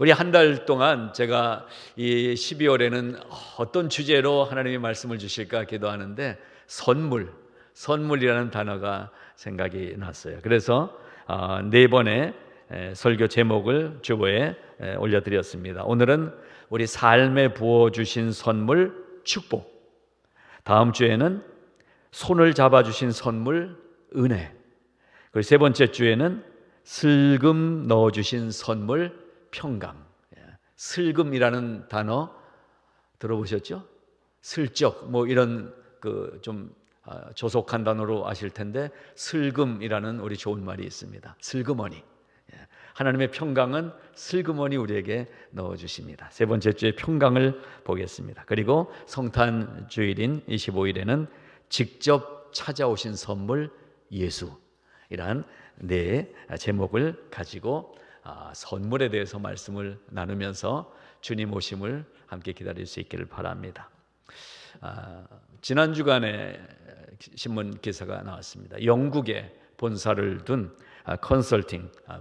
우리 한 달 동안 제가 이 12월에는 어떤 주제로 하나님이 말씀을 주실까 기도하는데 선물이라는 단어가 생각이 났어요. 그래서 네 번의 설교 제목을 주보에 올려드렸습니다. 오늘은 우리 삶에 부어주신 선물 축복, 다음 주에는 손을 잡아주신 선물 은혜, 그리고 세 번째 주에는 슬금 넣어주신 선물 평강. 슬금이라는 단어 들어보셨죠? 슬쩍 뭐 이런 좀 조속한 단어로 아실 텐데 슬금이라는 우리 좋은 말이 있습니다. 슬그머니. 하나님의 평강은 슬그머니 우리에게 넣어주십니다. 세 번째 주에 평강을 보겠습니다. 그리고 성탄 주일인 25일에는 직접 찾아오신 선물 예수이란 네 제목을 가지고 선물에 대해서 말씀을 나누면서 주님 오심을 함께 기다릴 수 있기를 바랍니다. 지난 주간에 신문 기사가 나왔습니다. 영국에 본사를 둔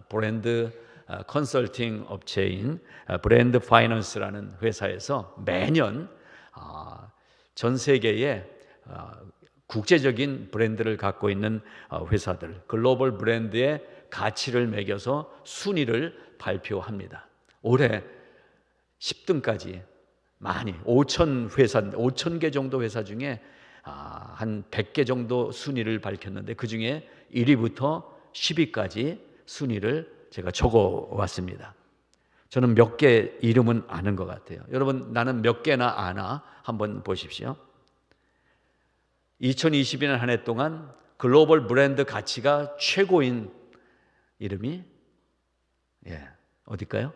브랜드 컨설팅 업체인 브랜드 파이낸스라는 회사에서 매년 전 세계에 국제적인 브랜드를 갖고 있는 회사들, 글로벌 브랜드의 가치를 매겨서 순위를 발표합니다. 올해 10등까지 많이 5,000개 정도 회사 중에 한 100개 정도 순위를 밝혔는데 그 중에 1위부터 10위까지 순위를 제가 적어 왔습니다. 저는 몇 개 이름은 아는 것 같아요. 여러분, 나는 몇 개나 아나 한번 보십시오. 2020년 한 해 동안 글로벌 브랜드 가치가 최고인 이름이 어딜까요?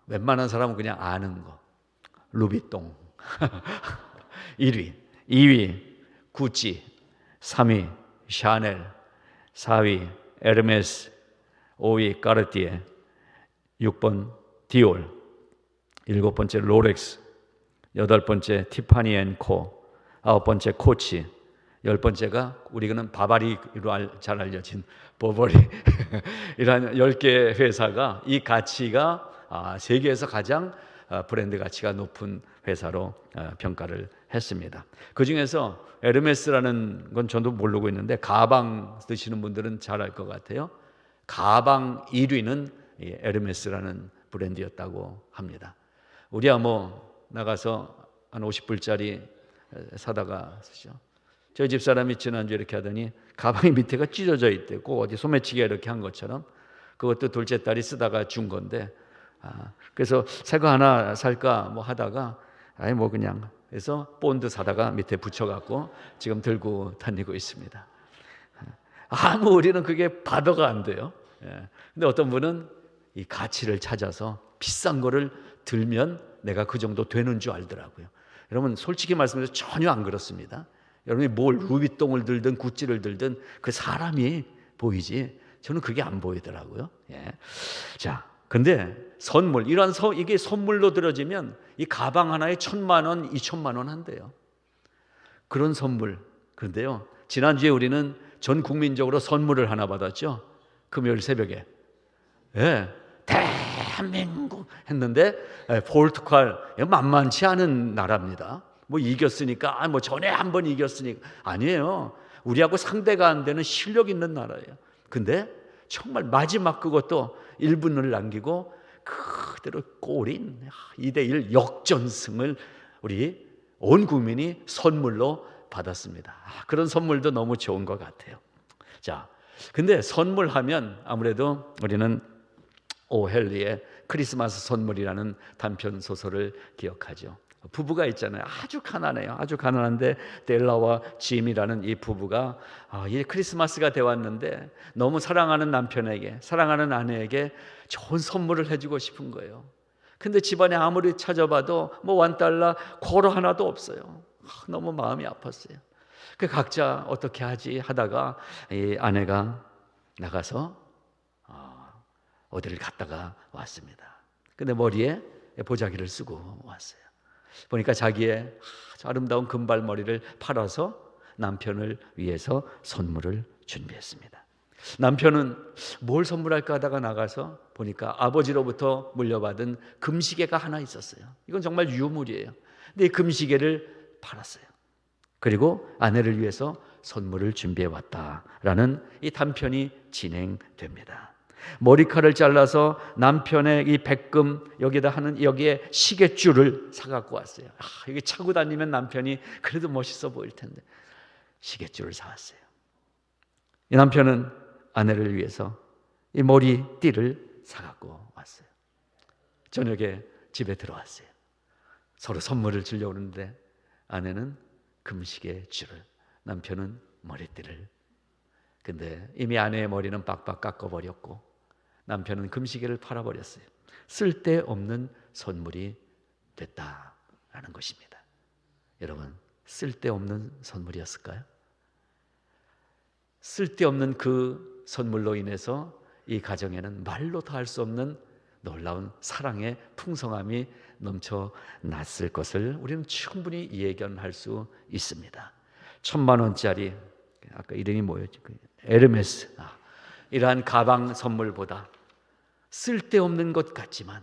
웬만한 사람은 그냥 아는 거. 루비통 1위, 2위 구찌, 3위 샤넬, 4위 에르메스, 5위 까르띠에, 6번 디올, 7번째 롤렉스, 8번째 티파니 앤 코, 9번째 코치, 10번째가 우리는 바바리로 잘 알려진 버버리 이런 10개 회사가 이 가치가 세계에서 가장 브랜드 가치가 높은 회사로 평가를 했습니다. 그 중에서 에르메스라는 건 저도 모르고 있는데 가방 쓰시는 분들은 잘 알 것 같아요. 가방 1위는 에르메스라는 브랜드였다고 합니다. 우리야 나가서 한 50불짜리 사다가 쓰죠. 저희 집사람이 지난주에 이렇게 하더니 가방이 밑에가 찢어져 있대. 꼭 어디 소매치기가 이렇게 한 것처럼. 그것도 둘째 딸이 쓰다가 준 건데 그래서 새 거 하나 살까 하다가 그냥 해서 본드 사다가 밑에 붙여갖고 지금 들고 다니고 있습니다. 우리는 그게 바더가 안 돼요. 근데 어떤 분은 이 가치를 찾아서 비싼 거를 들면 내가 그 정도 되는 줄 알더라고요. 여러분, 솔직히 말씀해서 전혀 안 그렇습니다. 여러분이 뭘 루비통을 들든 구찌를 들든 그 사람이 보이지 저는 그게 안 보이더라고요. 자, 근데 선물, 이게 선물로 들어지면 이 가방 하나에 1,000만 원, 2,000만 원 한대요. 그런 선물. 그런데요, 지난주에 우리는 전 국민적으로 선물을 하나 받았죠. 금요일 새벽에. 대한민국 했는데 포르투갈 만만치 않은 나라입니다. 이겼으니까 전에 한번 이겼으니까 아니에요. 우리하고 상대가 안 되는 실력 있는 나라예요. 근데 정말 마지막 그것도 1분을 남기고 그대로 골인 2대1 역전승을 우리 온 국민이 선물로 받았습니다. 그런 선물도 너무 좋은 것 같아요. 자, 근데 선물하면 아무래도 우리는 오헬리의 크리스마스 선물이라는 단편 소설을 기억하죠. 부부가 있잖아요. 아주 가난해요. 아주 가난한데 델라와 짐이라는 이 부부가 이 크리스마스가 되었는데 너무 사랑하는 남편에게, 사랑하는 아내에게 좋은 선물을 해주고 싶은 거예요. 근데 집안에 아무리 찾아봐도 $1 쿼터 하나도 없어요. 너무 마음이 아팠어요. 그 각자 어떻게 하지 하다가 이 아내가 나가서 어디를 갔다가 왔습니다. 근데 머리에 보자기를 쓰고 왔어요. 보니까 자기의 아름다운 금발머리를 팔아서 남편을 위해서 선물을 준비했습니다. 남편은 뭘 선물할까 하다가 나가서 보니까 아버지로부터 물려받은 금시계가 하나 있었어요. 이건 정말 유물이에요. 근데 이 금시계를 팔았어요. 그리고 아내를 위해서 선물을 준비해 왔다라는 이 단편이 진행됩니다. 머리카락을 잘라서 남편의 이 백금 여기다 하는 여기에 시계줄을 사갖고 왔어요. 이게 차고 다니면 남편이 그래도 멋있어 보일 텐데 시계줄을 사왔어요. 이 남편은 아내를 위해서 이 머리띠를 사갖고 왔어요. 저녁에 집에 들어왔어요. 서로 선물을 주려고 하는데 아내는 금시계 줄을, 남편은 머리띠를. 근데 이미 아내의 머리는 빡빡 깎아버렸고 남편은 금시계를 팔아버렸어요. 쓸데없는 선물이 됐다라는 것입니다. 여러분, 쓸데없는 선물이었을까요? 쓸데없는 그 선물로 인해서 이 가정에는 말로 다 할 수 없는 놀라운 사랑의 풍성함이 넘쳐났을 것을 우리는 충분히 예견할 수 있습니다. 1,000,000원짜리, 아까 이름이 뭐였지? 에르메스, 이러한 가방 선물보다 쓸데없는 것 같지만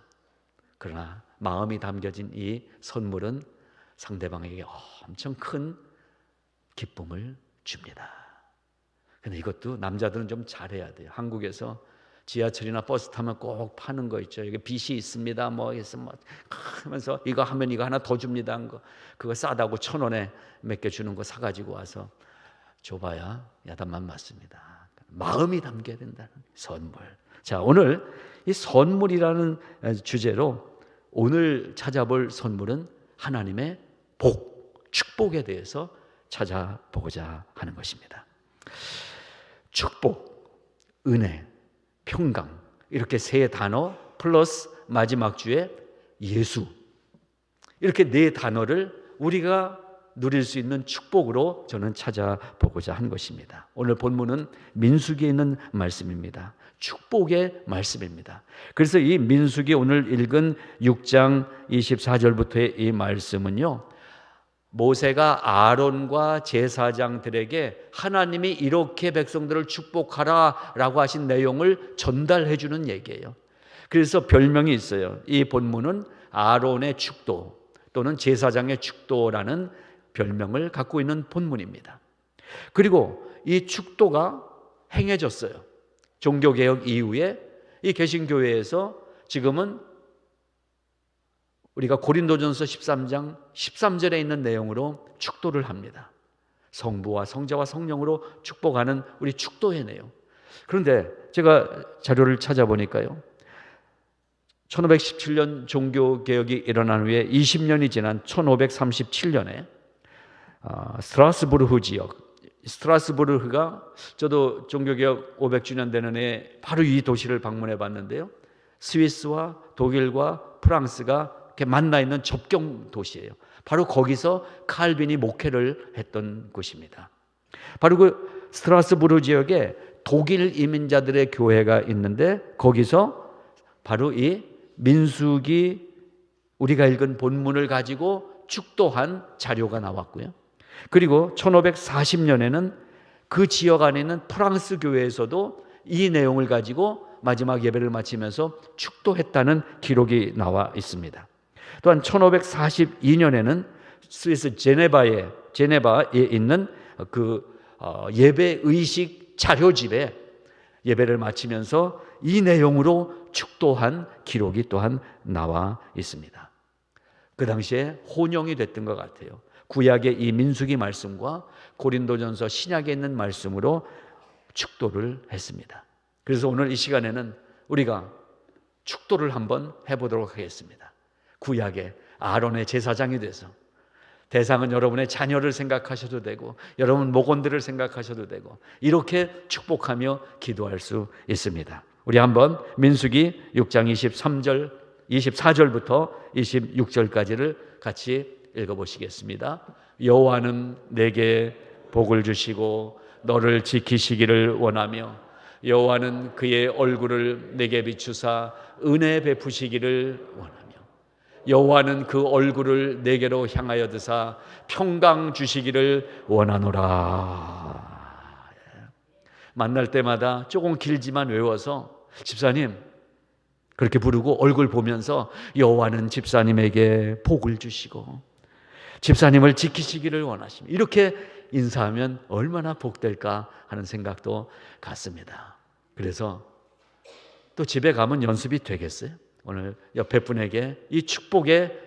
그러나 마음이 담겨진 이 선물은 상대방에게 엄청 큰 기쁨을 줍니다. 근데 이것도 남자들은 좀 잘해야 돼요. 한국에서 지하철이나 버스 타면 꼭 파는 거 있죠. 이게 빚이 있습니다. 하면서 이거 하면 이거 하나 더 줍니다. 그거 싸다고 1,000원에 몇 개 주는 거 사가지고 와서 줘봐야 야단만 맞습니다. 마음이 담겨야 된다는 선물. 자, 오늘 이 선물이라는 주제로 오늘 찾아볼 선물은 하나님의 복, 축복에 대해서 찾아보고자 하는 것입니다. 축복, 은혜, 평강, 이렇게 세 단어 플러스 마지막 주에 예수, 이렇게 네 단어를 우리가 누릴 수 있는 축복으로 저는 찾아보고자 한 것입니다. 오늘 본문은 민수기에 있는 말씀입니다. 축복의 말씀입니다. 그래서 이 민수기 오늘 읽은 6장 24절부터의 이 말씀은요, 모세가 아론과 제사장들에게 하나님이 이렇게 백성들을 축복하라 라고 하신 내용을 전달해 주는 얘기예요. 그래서 별명이 있어요. 이 본문은 아론의 축도 또는 제사장의 축도라는 별명을 갖고 있는 본문입니다. 그리고 이 축도가 행해졌어요. 종교개혁 이후에 이 개신교회에서 지금은 우리가 고린도전서 13장 13절에 있는 내용으로 축도를 합니다. 성부와 성자와 성령으로 축복하는 우리 축도의 내용. 그런데 제가 자료를 찾아보니까요, 1517년 종교개혁이 일어난 후에 20년이 지난 1537년에 스트라스부르흐 지역, 스트라스부르흐가 저도 종교개혁 500주년 되는 해에 바로 이 도시를 방문해 봤는데요, 스위스와 독일과 프랑스가 이렇게 만나 있는 접경 도시예요. 바로 거기서 칼빈이 목회를 했던 곳입니다. 바로 그 스트라스부르 지역에 독일 이민자들의 교회가 있는데 거기서 바로 이 민수기 우리가 읽은 본문을 가지고 축도한 자료가 나왔고요. 그리고 1540년에는 그 지역 안에 있는 프랑스 교회에서도 이 내용을 가지고 마지막 예배를 마치면서 축도했다는 기록이 나와 있습니다. 또한 1542년에는 스위스 제네바에 있는 그 예배 의식 자료집에 예배를 마치면서 이 내용으로 축도한 기록이 또한 나와 있습니다. 그 당시에 혼용이 됐던 것 같아요. 구약의 이 민수기 말씀과 고린도전서 신약에 있는 말씀으로 축도를 했습니다. 그래서 오늘 이 시간에는 우리가 축도를 한번 해보도록 하겠습니다. 구약의 아론의 제사장이 돼서, 대상은 여러분의 자녀를 생각하셔도 되고 여러분 목원들을 생각하셔도 되고 이렇게 축복하며 기도할 수 있습니다. 우리 한번 민수기 6장 24절부터 26절까지를 같이 읽어보시겠습니다. 여호와는 내게 복을 주시고 너를 지키시기를 원하며 여호와는 그의 얼굴을 내게 비추사 은혜 베푸시기를 원하며 여호와는 그 얼굴을 내게로 향하여 드사 평강 주시기를 원하노라. 만날 때마다 조금 길지만 외워서 집사님 그렇게 부르고 얼굴 보면서 여호와는 집사님에게 복을 주시고 집사님을 지키시기를 원하십니다. 이렇게 인사하면 얼마나 복될까 하는 생각도 갖습니다. 그래서 또 집에 가면 연습이 되겠어요? 오늘 옆에 분에게 이 축복의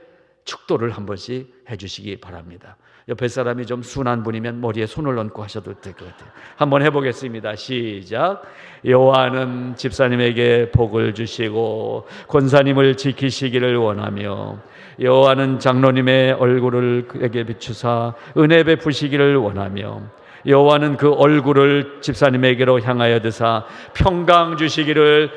축도를 한 번씩 해주시기 바랍니다. 옆에 사람이 좀 순한 분이면 머리에 손을 얹고 하셔도 될 것 같아요. 한번 해보겠습니다. 시작. 여호와는 집사님에게 복을 주시고 권사님을 지키시기를 원하며 여호와는 장로님의 얼굴을 그에게 비추사 은혜 베푸시기를 원하며 여호와는 그 얼굴을 집사님에게로 향하여 드사 평강 주시기를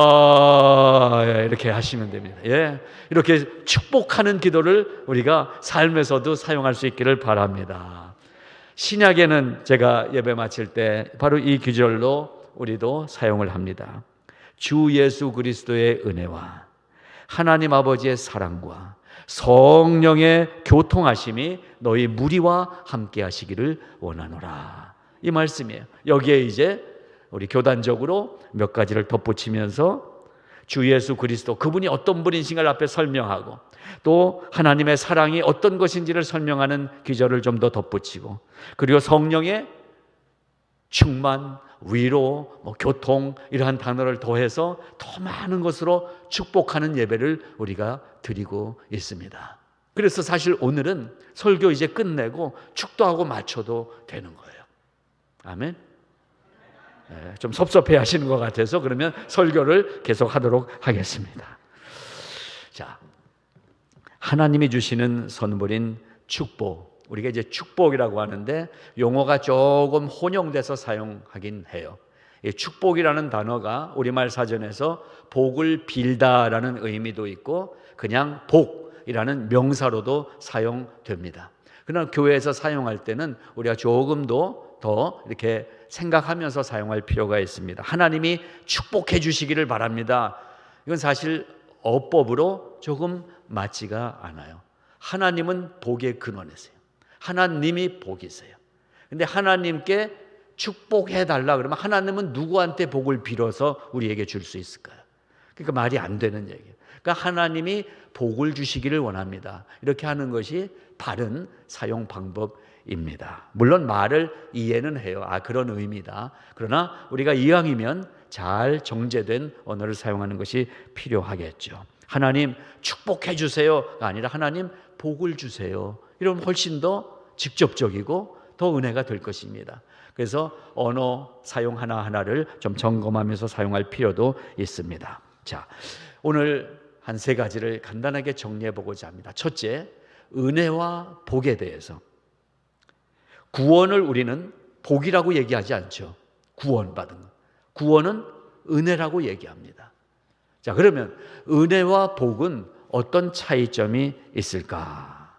원하노라. 이렇게 하시면 됩니다. 예, 이렇게 축복하는 기도를 우리가 삶에서도 사용할 수 있기를 바랍니다. 신약에는 제가 예배 마칠 때 바로 이 구절로 우리도 사용을 합니다. 주 예수 그리스도의 은혜와 하나님 아버지의 사랑과 성령의 교통하심이 너희 무리와 함께 하시기를 원하노라. 이 말씀이에요. 여기에 이제 우리 교단적으로 몇 가지를 덧붙이면서 주 예수 그리스도 그분이 어떤 분이신가를 앞에 설명하고 또 하나님의 사랑이 어떤 것인지를 설명하는 기절을 좀 더 덧붙이고 그리고 성령의 충만, 위로, 교통 이러한 단어를 더해서 더 많은 것으로 축복하는 예배를 우리가 드리고 있습니다. 그래서 사실 오늘은 설교 이제 끝내고 축도하고 맞춰도 되는 거예요. 아멘. 좀 섭섭해 하시는 것 같아서 그러면 설교를 계속 하도록 하겠습니다. 자, 하나님이 주시는 선물인 축복. 우리가 이제 축복이라고 하는데 용어가 조금 혼용돼서 사용하긴 해요. 이 축복이라는 단어가 우리말 사전에서 복을 빌다라는 의미도 있고 그냥 복이라는 명사로도 사용됩니다. 그러나 교회에서 사용할 때는 우리가 조금 더 이렇게 생각하면서 사용할 필요가 있습니다. 하나님이 축복해 주시기를 바랍니다. 이건 사실 어법으로 조금 맞지가 않아요. 하나님은 복의 근원이세요. 하나님이 복이세요. 근데 하나님께 축복해 달라 그러면 하나님은 누구한테 복을 빌어서 우리에게 줄 수 있을까요? 그러니까 말이 안 되는 얘기예요. 그러니까 하나님이 복을 주시기를 원합니다. 이렇게 하는 것이 바른 사용 방법입니다. 물론 말을 이해는 해요. 그런 의미다. 그러나 우리가 이왕이면 잘 정제된 언어를 사용하는 것이 필요하겠죠. 하나님 축복해 주세요가 아니라 하나님 복을 주세요. 이러면 훨씬 더 직접적이고 더 은혜가 될 것입니다. 그래서 언어 사용 하나하나를 좀 점검하면서 사용할 필요도 있습니다. 자, 오늘 한 세 가지를 간단하게 정리해 보고자 합니다. 첫째, 은혜와 복에 대해서. 구원을 우리는 복이라고 얘기하지 않죠. 구원받은 것. 구원은 은혜라고 얘기합니다. 자, 그러면 은혜와 복은 어떤 차이점이 있을까?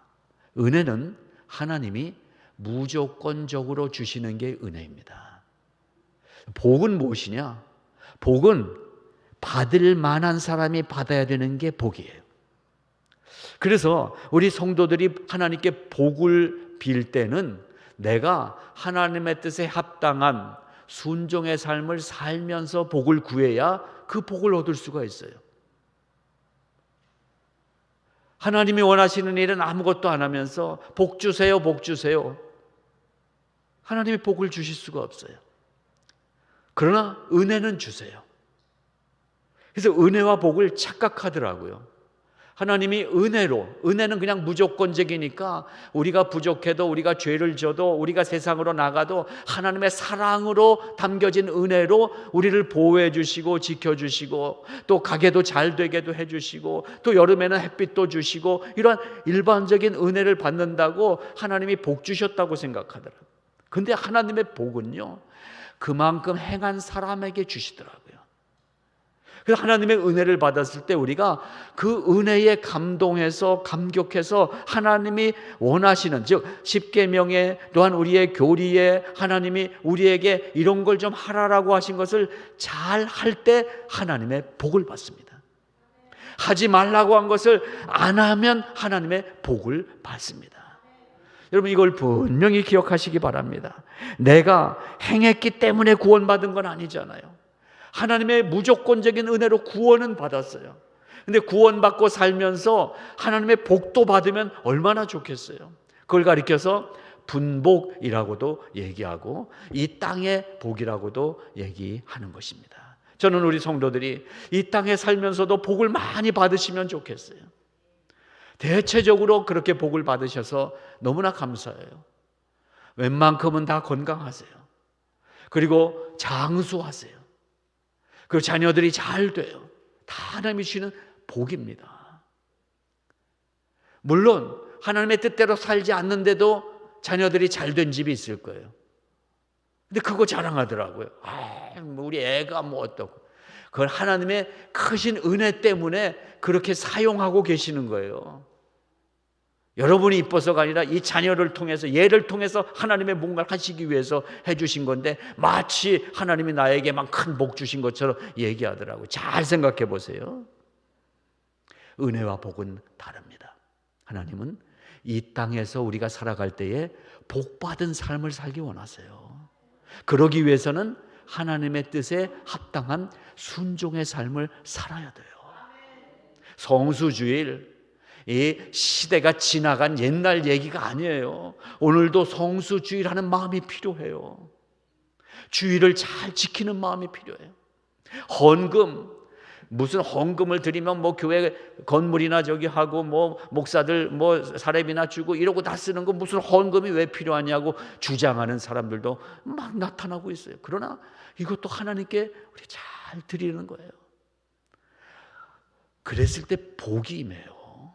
은혜는 하나님이 무조건적으로 주시는 게 은혜입니다. 복은 무엇이냐? 복은 받을 만한 사람이 받아야 되는 게 복이에요. 그래서 우리 성도들이 하나님께 복을 빌 때는 내가 하나님의 뜻에 합당한 순종의 삶을 살면서 복을 구해야 그 복을 얻을 수가 있어요. 하나님이 원하시는 일은 아무것도 안 하면서 복 주세요, 복 주세요. 하나님이 복을 주실 수가 없어요. 그러나 은혜는 주세요. 그래서 은혜와 복을 착각하더라고요. 하나님이 은혜는 그냥 무조건적이니까 우리가 부족해도 우리가 죄를 져도 우리가 세상으로 나가도 하나님의 사랑으로 담겨진 은혜로 우리를 보호해 주시고 지켜주시고 또 가게도 잘 되게도 해주시고 또 여름에는 햇빛도 주시고 이런 일반적인 은혜를 받는다고 하나님이 복 주셨다고 생각하더라고요. 근데 하나님의 복은요 그만큼 행한 사람에게 주시더라고요. 그래서 하나님의 은혜를 받았을 때 우리가 그 은혜에 감동해서 감격해서 하나님이 원하시는 즉 십계명에 또한 우리의 교리에 하나님이 우리에게 이런 걸 좀 하라라고 하신 것을 잘 할 때 하나님의 복을 받습니다. 하지 말라고 한 것을 안 하면 하나님의 복을 받습니다. 여러분 이걸 분명히 기억하시기 바랍니다. 내가 행했기 때문에 구원받은 건 아니잖아요. 하나님의 무조건적인 은혜로 구원은 받았어요. 근데 구원받고 살면서 하나님의 복도 받으면 얼마나 좋겠어요. 그걸 가리켜서 분복이라고도 얘기하고 이 땅의 복이라고도 얘기하는 것입니다. 저는 우리 성도들이 이 땅에 살면서도 복을 많이 받으시면 좋겠어요. 대체적으로 그렇게 복을 받으셔서 너무나 감사해요. 웬만큼은 다 건강하세요. 그리고 장수하세요. 그리고 자녀들이 잘 돼요. 다 하나님이 주시는 복입니다. 물론 하나님의 뜻대로 살지 않는데도 자녀들이 잘 된 집이 있을 거예요. 근데 그거 자랑하더라고요. 우리 애가 뭐 어떻고. 그걸 하나님의 크신 은혜 때문에 그렇게 사용하고 계시는 거예요. 여러분이 이뻐서가 아니라 이 자녀를 통해서, 얘를 통해서 하나님의 뭔가를 하시기 위해서 해주신 건데 마치 하나님이 나에게만 큰 복 주신 것처럼 얘기하더라고요. 잘 생각해 보세요. 은혜와 복은 다릅니다. 하나님은 이 땅에서 우리가 살아갈 때에 복받은 삶을 살기 원하세요. 그러기 위해서는 하나님의 뜻에 합당한 순종의 삶을 살아야 돼요. 성수주일, 이 시대가 지나간 옛날 얘기가 아니에요. 오늘도 성수주일하는 마음이 필요해요. 주일을 잘 지키는 마음이 필요해요. 헌금, 무슨 헌금을 드리면 뭐 교회 건물이나 저기 하고 뭐 목사들 뭐 사례비나 주고 이러고 다 쓰는 거 무슨 헌금이 왜 필요하냐고 주장하는 사람들도 막 나타나고 있어요. 그러나 이것도 하나님께 우리 잘 드리는 거예요. 그랬을 때 복이 임해요.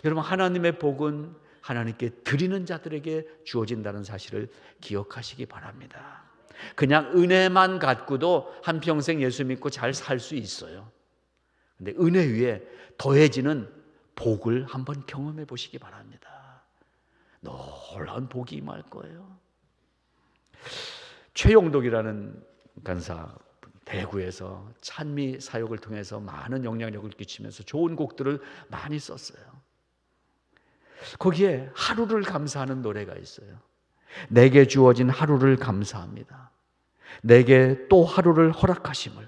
여러분 하나님의 복은 하나님께 드리는 자들에게 주어진다는 사실을 기억하시기 바랍니다. 그냥 은혜만 갖고도 한평생 예수 믿고 잘 살 수 있어요. 근데 은혜 위에 더해지는 복을 한번 경험해 보시기 바랍니다. 놀라운 복이 임할 거예요. 최용독이라는 간사, 대구에서 찬미 사역을 통해서 많은 영향력을 끼치면서 좋은 곡들을 많이 썼어요. 거기에 하루를 감사하는 노래가 있어요. 내게 주어진 하루를 감사합니다. 내게 또 하루를 허락하심을,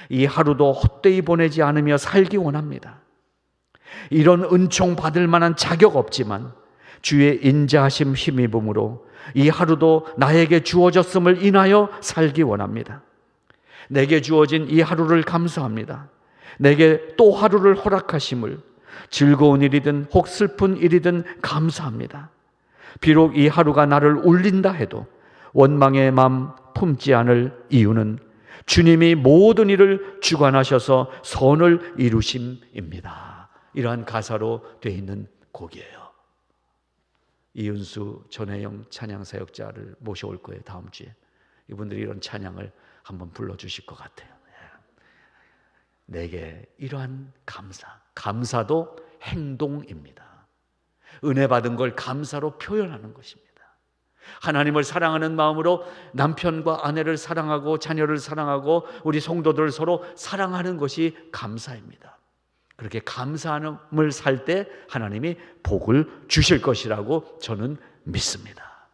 이 하루도 헛되이 보내지 않으며 살기 원합니다. 이런 은총 받을 만한 자격 없지만 주의 인자하심 힘입음으로 이 하루도 나에게 주어졌음을 인하여 살기 원합니다. 내게 주어진 이 하루를 감사합니다. 내게 또 하루를 허락하심을, 즐거운 일이든 혹 슬픈 일이든 감사합니다. 비록 이 하루가 나를 울린다 해도 원망의 마음 품지 않을 이유는 주님이 모든 일을 주관하셔서 선을 이루심입니다. 이러한 가사로 되어 있는 곡이에요. 이은수 전혜영 찬양사역자를 모셔올 거예요. 다음 주에 이분들이 이런 찬양을 한번 불러주실 것 같아요. 내게 이러한 감사도 행동입니다. 은혜 받은 걸 감사로 표현하는 것입니다. 하나님을 사랑하는 마음으로 남편과 아내를 사랑하고 자녀를 사랑하고 우리 성도들을 서로 사랑하는 것이 감사입니다. 그렇게 감사함을 살 때 하나님이 복을 주실 것이라고 저는 믿습니다.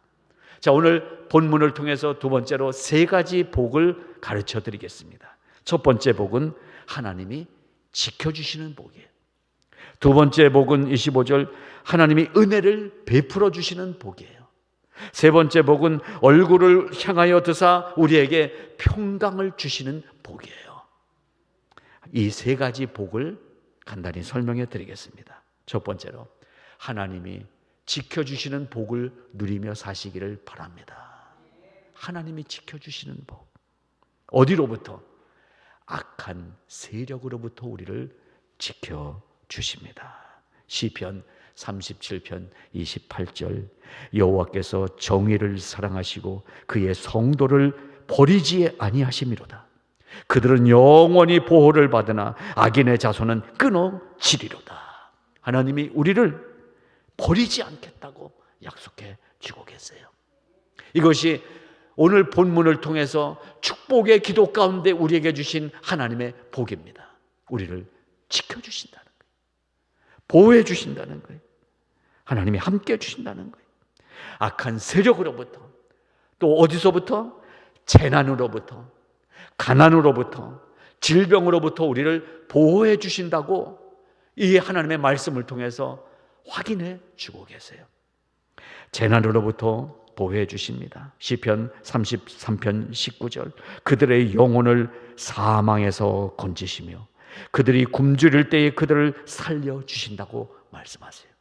자, 오늘 본문을 통해서 두 번째로 세 가지 복을 가르쳐 드리겠습니다. 첫 번째 복은 하나님이 지켜주시는 복이에요. 두 번째 복은 25절 하나님이 은혜를 베풀어 주시는 복이에요. 세 번째 복은 얼굴을 향하여 드사 우리에게 평강을 주시는 복이에요. 이 세 가지 복을 간단히 설명해 드리겠습니다. 첫 번째로 하나님이 지켜주시는 복을 누리며 사시기를 바랍니다. 하나님이 지켜주시는 복. 어디로부터? 악한 세력으로부터 우리를 지켜주십니다. 시편 37편 28절 여호와께서 정의를 사랑하시고 그의 성도를 버리지 아니하심이로다. 그들은 영원히 보호를 받으나 악인의 자손은 끊어지리로다. 하나님이 우리를 버리지 않겠다고 약속해 주고 계세요. 이것이 오늘 본문을 통해서 축복의 기도 가운데 우리에게 주신 하나님의 복입니다. 우리를 지켜주신다는 거예요. 보호해 주신다는 거예요. 하나님이 함께 주신다는 거예요. 악한 세력으로부터, 또 어디서부터? 재난으로부터, 가난으로부터, 질병으로부터 우리를 보호해 주신다고 이 하나님의 말씀을 통해서 확인해 주고 계세요. 재난으로부터 보호해 주십니다. 시편 33편 19절, 그들의 영혼을 사망에서 건지시며 그들이 굶주릴 때에 그들을 살려주신다고 말씀하세요.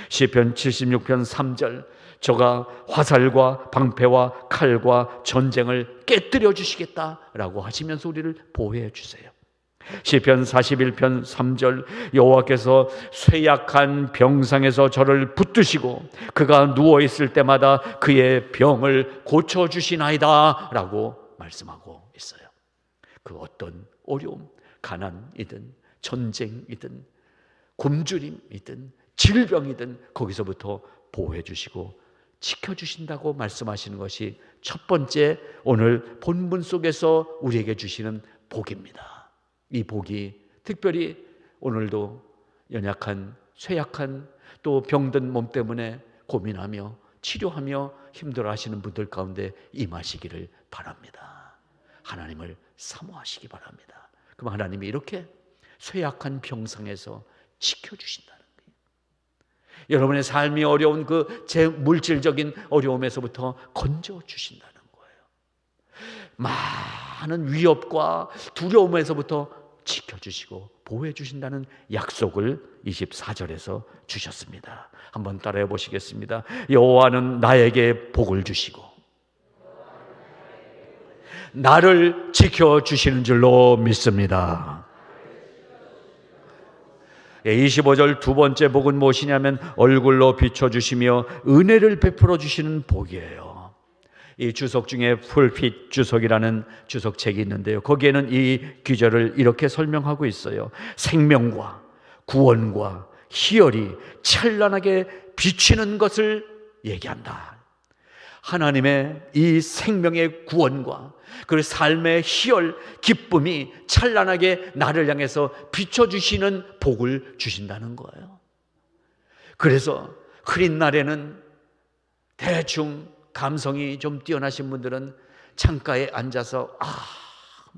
시편 76편 3절, 저가 화살과 방패와 칼과 전쟁을 깨뜨려 주시겠다라고 하시면서 우리를 보호해 주세요. 시편 41편 3절, 여호와께서 쇠약한 병상에서 저를 붙드시고 그가 누워있을 때마다 그의 병을 고쳐주시나이다 라고 말씀하고 있어요. 그 어떤 어려움, 가난이든 전쟁이든 굶주림이든 질병이든 거기서부터 보호해 주시고 지켜주신다고 말씀하시는 것이 첫 번째 오늘 본문 속에서 우리에게 주시는 복입니다. 이 복이 특별히 오늘도 연약한, 쇠약한, 또 병든 몸 때문에 고민하며 치료하며 힘들어하시는 분들 가운데 임하시기를 바랍니다. 하나님을 사모하시기 바랍니다. 그럼 하나님이 이렇게 쇠약한 병상에서 지켜주신다는 거예요. 여러분의 삶이 어려운 그 물질적인 어려움에서부터 건져주신다는 거예요. 많은 위협과 두려움에서부터 지켜주시고 보호해 주신다는 약속을 24절에서 주셨습니다. 한번 따라해 보시겠습니다. 여호와는 나에게 복을 주시고 나를 지켜주시는 줄로 믿습니다. 25절 두 번째 복은 무엇이냐면 얼굴로 비춰주시며 은혜를 베풀어 주시는 복이에요. 이 주석 중에 풀핏 주석이라는 주석책이 있는데요, 거기에는 이 귀절을 이렇게 설명하고 있어요. 생명과 구원과 희열이 찬란하게 비치는 것을 얘기한다. 하나님의 이 생명의 구원과 그 삶의 희열, 기쁨이 찬란하게 나를 향해서 비춰주시는 복을 주신다는 거예요. 그래서 흐린 날에는 대충 감성이 좀 뛰어나신 분들은 창가에 앉아서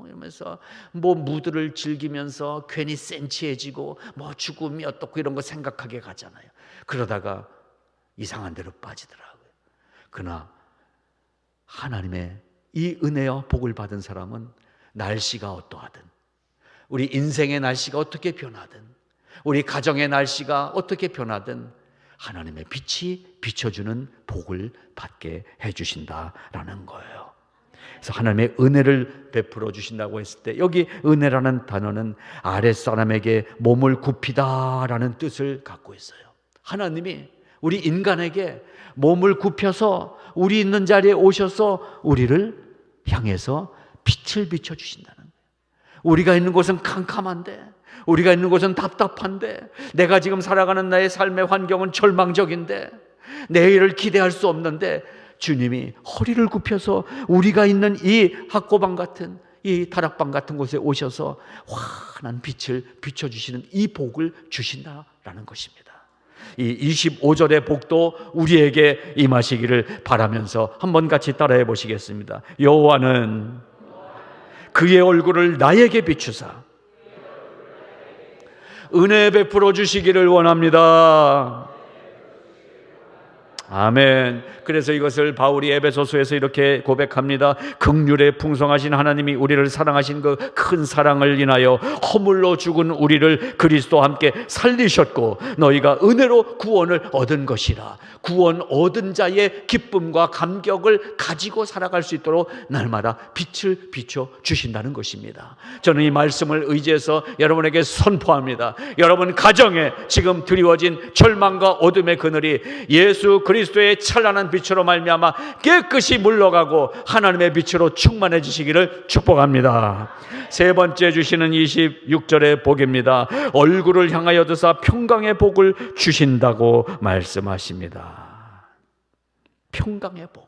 이러면서 무드를 즐기면서 괜히 센치해지고 죽음이 어떻고 이런 거 생각하게 가잖아요. 그러다가 이상한 데로 빠지더라고요. 그러나 하나님의 이 은혜와 복을 받은 사람은 날씨가 어떠하든, 우리 인생의 날씨가 어떻게 변하든, 우리 가정의 날씨가 어떻게 변하든 하나님의 빛이 비춰주는 복을 받게 해주신다라는 거예요. 그래서 하나님의 은혜를 베풀어 주신다고 했을 때 여기 은혜라는 단어는 아랫사람에게 몸을 굽히다라는 뜻을 갖고 있어요. 하나님이 우리 인간에게 몸을 굽혀서 우리 있는 자리에 오셔서 우리를 향해서 빛을 비춰주신다는 거예요. 우리가 있는 곳은 캄캄한데, 우리가 있는 곳은 답답한데, 내가 지금 살아가는 나의 삶의 환경은 절망적인데, 내일을 기대할 수 없는데 주님이 허리를 굽혀서 우리가 있는 이 학고방 같은, 이 다락방 같은 곳에 오셔서 환한 빛을 비춰주시는 이 복을 주신다라는 것입니다. 이 25절의 복도 우리에게 임하시기를 바라면서 한번 같이 따라해 보시겠습니다. 여호와는 그의 얼굴을 나에게 비추사 은혜 베풀어 주시기를 원합니다. 아멘. 그래서 이것을 바울이 에베소서에서 이렇게 고백합니다. 긍휼에 풍성하신 하나님이 우리를 사랑하신 그 큰 사랑을 인하여 허물로 죽은 우리를 그리스도와 함께 살리셨고 너희가 은혜로 구원을 얻은 것이라. 구원 얻은 자의 기쁨과 감격을 가지고 살아갈 수 있도록 날마다 빛을 비춰 주신다는 것입니다. 저는 이 말씀을 의지해서 여러분에게 선포합니다. 여러분 가정에 지금 드리워진 절망과 어둠의 그늘이 예수 그리스도의 찬란한 빛으로 말미암아 깨끗이 물러가고 하나님의 빛으로 충만해지시기를 축복합니다. 세 번째 주시는 26절의 복입니다. 얼굴을 향하여 드사 평강의 복을 주신다고 말씀하십니다. 평강의 복.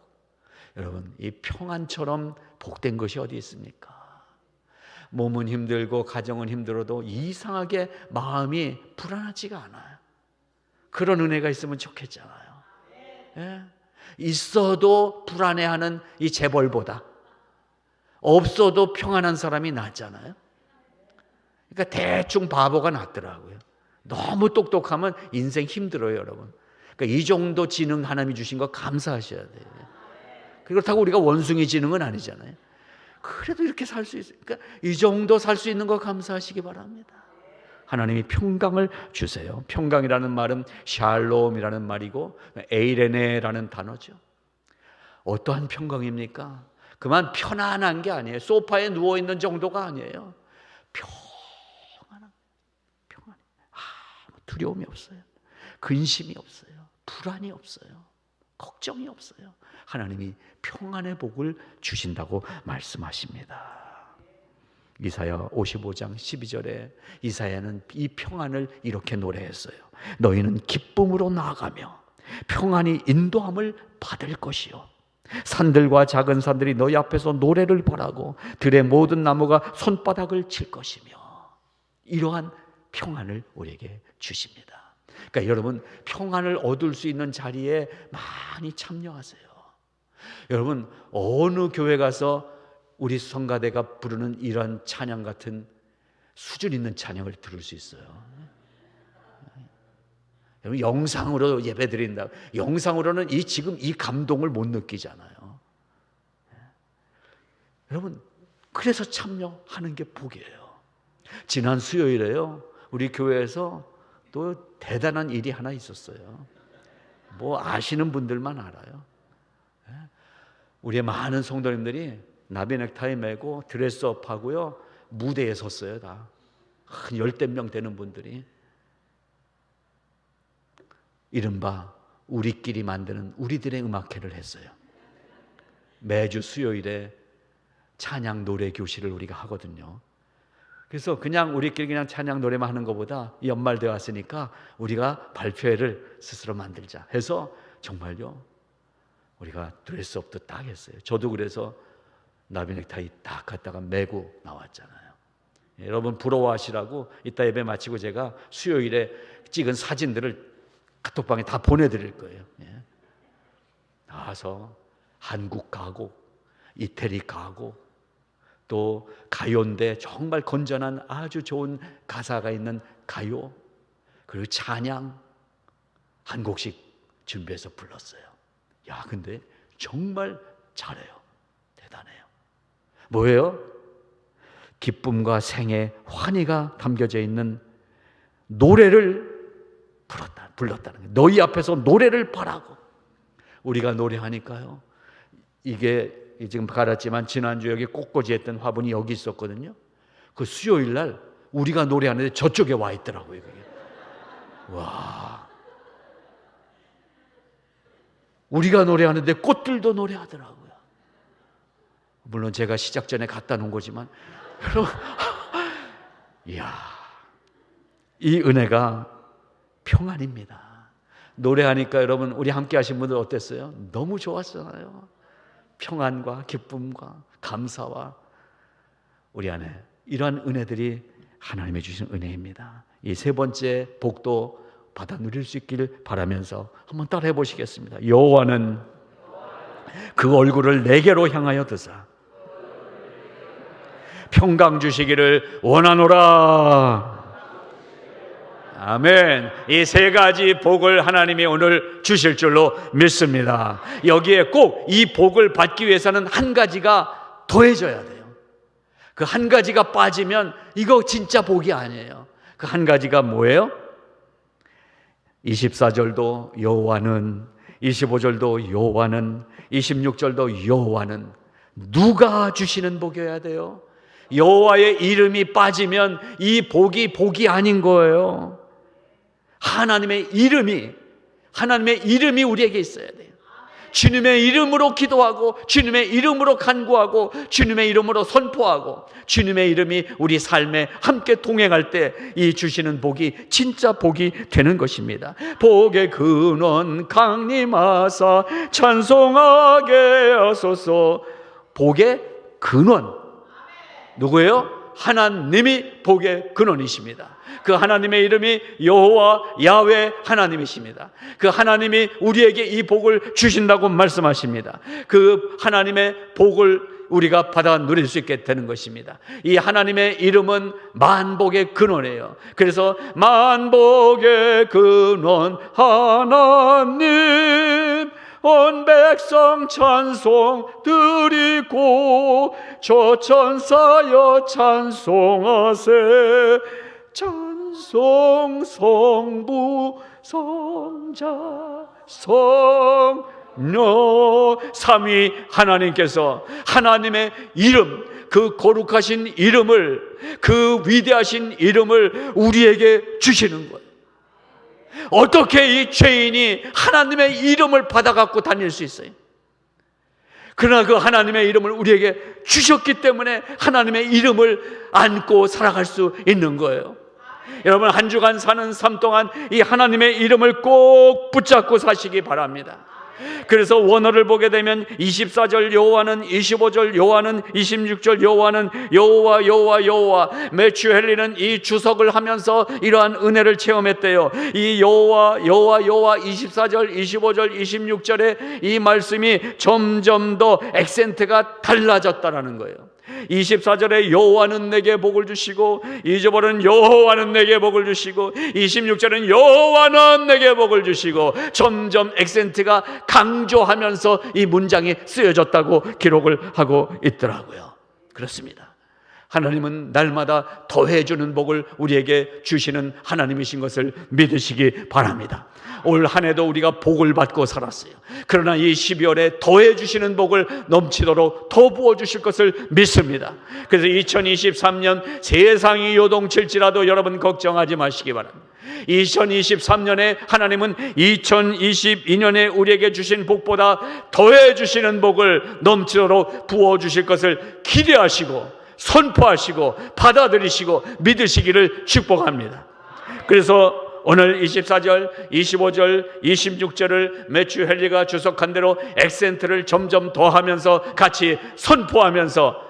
여러분, 이 평안처럼 복된 것이 어디 있습니까? 몸은 힘들고 가정은 힘들어도 이상하게 마음이 불안하지가 않아요. 그런 은혜가 있으면 좋겠잖아요. 예? 있어도 불안해하는 이 재벌보다 없어도 평안한 사람이 낫잖아요. 그러니까 대충 바보가 낫더라고요. 너무 똑똑하면 인생 힘들어요, 여러분. 그러니까 이 정도 지능 하나님이 주신 거 감사하셔야 돼요. 그렇다고 우리가 원숭이 지능은 아니잖아요. 그래도 이렇게 살 수 있어요. 그러니까 이 정도 살 수 있는 거 감사하시기 바랍니다. 하나님이 평강을 주세요. 평강이라는 말은 샬롬이라는 말이고 에이레네라는 단어죠. 어떠한 평강입니까? 그만 편안한 게 아니에요. 소파에 누워있는 정도가 아니에요. 평안한, 아무 두려움이 없어요. 근심이 없어요. 불안이 없어요. 걱정이 없어요. 하나님이 평안의 복을 주신다고 말씀하십니다. 이사야 55장 12절에 이사야는 이 평안을 이렇게 노래했어요. 너희는 기쁨으로 나아가며 평안히 인도함을 받을 것이요 산들과 작은 산들이 너희 앞에서 노래를 벌하고 들의 모든 나무가 손바닥을 칠 것이며, 이러한 평안을 우리에게 주십니다. 그러니까 여러분, 평안을 얻을 수 있는 자리에 많이 참여하세요. 여러분, 어느 교회 가서 우리 성가대가 부르는 이런 찬양 같은 수준 있는 찬양을 들을 수 있어요. 여러분, 영상으로 예배드린다. 영상으로는 지금 이 감동을 못 느끼잖아요. 여러분, 그래서 참여하는 게 복이에요. 지난 수요일에요, 우리 교회에서 또 대단한 일이 하나 있었어요. 뭐 아시는 분들만 알아요. 우리의 많은 성도님들이 나비 넥타이 메고 드레스업 하고요, 무대에 섰어요. 다 한 10명 되는 분들이. 이른바 우리끼리 만드는 우리들의 음악회를 했어요. 매주 수요일에 찬양 노래 교실을 우리가 하거든요. 그래서 그냥 우리끼리 그냥 찬양 노래만 하는 것보다 연말 되어 왔으니까 우리가 발표회를 스스로 만들자 해서 정말요, 우리가 드레스업도 딱 했어요. 저도 그래서 나비 넥타이 딱 갖다가 메고 나왔잖아요. 여러분 부러워하시라고 이따 예배 마치고 제가 수요일에 찍은 사진들을 카톡방에 다 보내드릴 거예요. 나와서 한국 가곡, 이태리 가곡, 또 가요인데 정말 건전한 아주 좋은 가사가 있는 가요, 그리고 찬양 한 곡씩 준비해서 불렀어요. 야, 근데 정말 잘해요. 대단해요. 뭐예요? 기쁨과 생애, 환희가 담겨져 있는 노래를 불렀다는 거예요. 너희 앞에서 노래를 바라고. 우리가 노래하니까요, 이게 지금 갈았지만 지난주 여기 꽃꽂이 했던 화분이 여기 있었거든요. 그 수요일 날 우리가 노래하는데 저쪽에 와 있더라고요. 그게. 와, 우리가 노래하는데 꽃들도 노래하더라고요. 물론 제가 시작 전에 갖다 놓은 거지만 여러분, 이야, 이 은혜가 평안입니다. 노래하니까 여러분, 우리 함께 하신 분들 어땠어요? 너무 좋았잖아요. 평안과 기쁨과 감사와 우리 안에 이러한 은혜들이 하나님이 주신 은혜입니다. 이 세 번째 복도 받아 누릴 수 있기를 바라면서 한번 따라해 보시겠습니다. 여호와는 그 얼굴을 내게로 향하여 드사 평강 주시기를 원하노라. 아멘. 이 세 가지 복을 하나님이 오늘 주실 줄로 믿습니다. 여기에 꼭 이 복을 받기 위해서는 한 가지가 더해져야 돼요. 그 한 가지가 빠지면 이거 진짜 복이 아니에요. 그 한 가지가 뭐예요? 24절도 여호와는, 25절도 여호와는, 26절도 여호와는 누가 주시는 복이어야 돼요? 여호와의 이름이 빠지면 이 복이 아닌 거예요. 하나님의 이름이 우리에게 있어야 돼요. 주님의 이름으로 기도하고, 주님의 이름으로 간구하고, 주님의 이름으로 선포하고, 주님의 이름이 우리 삶에 함께 동행할 때 이 주시는 복이 진짜 복이 되는 것입니다. 복의 근원 강림하사 찬송하게 하소서. 복의 근원 누구예요? 하나님이 복의 근원이십니다. 그 하나님의 이름이 여호와 야훼 하나님이십니다. 그 하나님이 우리에게 이 복을 주신다고 말씀하십니다. 그 하나님의 복을 우리가 받아 누릴 수 있게 되는 것입니다. 이 하나님의 이름은 만복의 근원이에요. 그래서 만복의 근원 하나님, 온 백성 찬송 드리고 저천사여 찬송하세. 찬송 성부 성자 성녀 삼위 하나님께서 하나님의 이름, 그 거룩하신 이름을, 그 위대하신 이름을 우리에게 주시는 거예요. 어떻게 이 죄인이 하나님의 이름을 받아갖고 다닐 수 있어요? 그러나 그 하나님의 이름을 우리에게 주셨기 때문에 하나님의 이름을 안고 살아갈 수 있는 거예요. 여러분, 한 주간 사는 삶 동안 이 하나님의 이름을 꼭 붙잡고 사시기 바랍니다. 그래서 원어를 보게 되면 24절 여호와는, 25절 여호와는, 26절 여호와는 여호와 여호와 여호와. 매튜 헨리는 이 주석을 하면서 이러한 은혜를 체험했대요. 이 여호와 여호와 여호와 24절, 25절, 26절에 이 말씀이 점점 더 액센트가 달라졌다라는 거예요. 24절에 여호와는 내게 복을 주시고, 25절은 여호와는 내게 복을 주시고, 26절은 여호와는 내게 복을 주시고, 점점 액센트가 강조하면서 이 문장이 쓰여졌다고 기록을 하고 있더라고요. 그렇습니다. 하나님은 날마다 더해주는 복을 우리에게 주시는 하나님이신 것을 믿으시기 바랍니다. 올 한 해도 우리가 복을 받고 살았어요. 그러나 이 12월에 더해주시는 복을 넘치도록 더 부어주실 것을 믿습니다. 그래서 2023년 세상이 요동칠지라도 여러분 걱정하지 마시기 바랍니다. 2023년에 하나님은 2022년에 우리에게 주신 복보다 더해주시는 복을 넘치도록 부어주실 것을 기대하시고 선포하시고 받아들이시고 믿으시기를 축복합니다. 그래서 오늘 24절, 25절, 26절을 매튜 헨리가 주석한 대로 액센트를 점점 더하면서 같이 선포하면서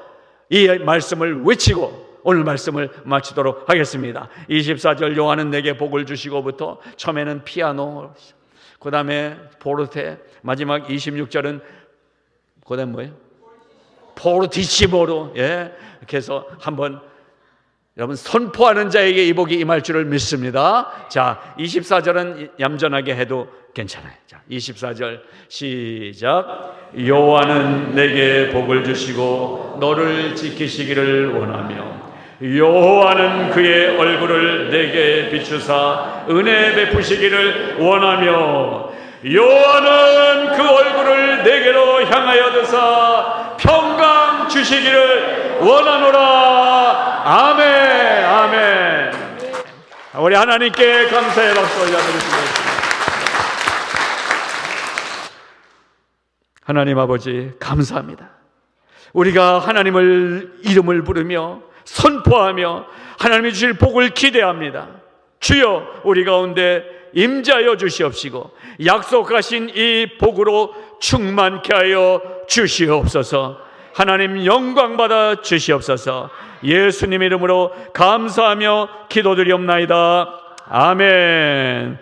이 말씀을 외치고 오늘 말씀을 마치도록 하겠습니다. 24절 여호와는 내게 복을 주시고부터 처음에는 피아노, 그 다음에 포르테, 마지막 26절은 그 다음 뭐예요? 포르티시모로. 예, 그래서 한번 여러분 선포하는 자에게 이 복이 임할 줄을 믿습니다. 자, 24절은 얌전하게 해도 괜찮아요. 자, 24절 시작. 여호와는 내게 복을 주시고 너를 지키시기를 원하며 여호와는 그의 얼굴을 내게 비추사 은혜 베푸시기를 원하며 여호와는 그 얼굴을 내게로 향하여 드사 평강 주시기를 원하노라. 아멘, 아멘. 우리 하나님께 감사의 박수 올려드리겠습니다. 하나님 아버지 감사합니다. 우리가 하나님을 이름을 부르며 선포하며 하나님이 주실 복을 기대합니다. 주여 우리 가운데 임재하여 주시옵시고 약속하신 이 복으로 충만케 하여 주시옵소서. 하나님 영광 받아 주시옵소서. 예수님 이름으로 감사하며 기도드리옵나이다. 아멘.